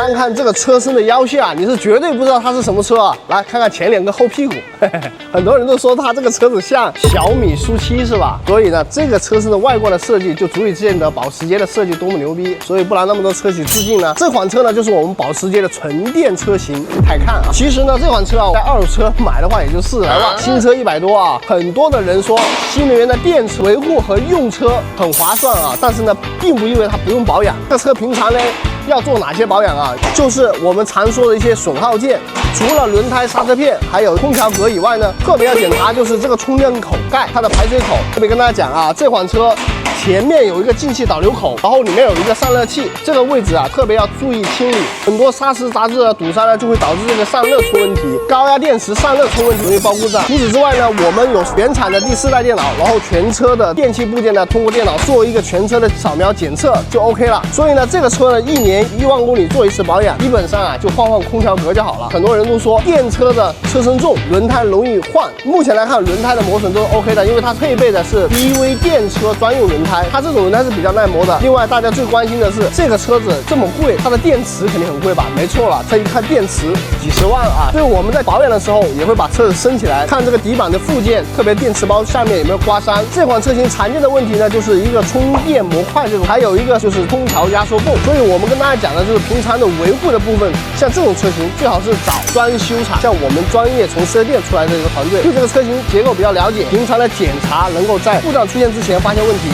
单看这个车身的腰线啊，你是绝对不知道它是什么车啊。来看看前脸跟后屁股，很多人都说它这个车子像小米SU7是吧？所以呢，这个车身的外观的设计就足以见得保时捷的设计多么牛逼。所以不然那么多车企致敬呢。这款车呢，就是我们保时捷的纯电车型泰看啊。其实呢，这款车啊，在二手车买的话也就40来万，新车100多啊。很多的人说新能源的电池维护和用车很划算啊，但是呢，并不意味它不用保养。这车平常呢要做哪些保养啊？就是我们常说的一些损耗件，除了轮胎、刹车片，还有空调格以外呢，特别要检查就是这个充电口盖，它的排水口。特别跟大家讲啊，这款车前面有一个进气导流口，然后里面有一个散热器，这个位置啊特别要注意清理。很多砂石杂质的堵塞呢，就会导致这个散热出问题，高压电池散热出问题容易爆故障。除此之外呢，我们有原厂的第4代电脑，然后全车的电器部件呢，通过电脑做一个全车的扫描检测就 OK 了。所以呢，这个车呢1年1万公里做一次保养，基本上啊就换空调格就好了。很多人都说电车的车身重，轮胎容易换。目前来看，轮胎的磨损都是 OK 的，因为它配备的是 EV 电车专用轮胎，它这种轮胎是比较耐磨的。另外，大家最关心的是这个车子这么贵，它的电池肯定很贵吧？没错了，这一看电池几十万啊！所以我们在保养的时候也会把车子升起来，看这个底板的附件，特别电池包下面有没有刮伤。这款车型常见的问题呢，就是一个充电模块这种，还有一个就是空调压缩泵。所以我们跟大家讲的就是平常的维护的部分，像这种车型最好是找专修厂，像我们专业从4S店出来的一个团队，对这个车型结构比较了解，平常的检查能够在故障出现之前发现问题。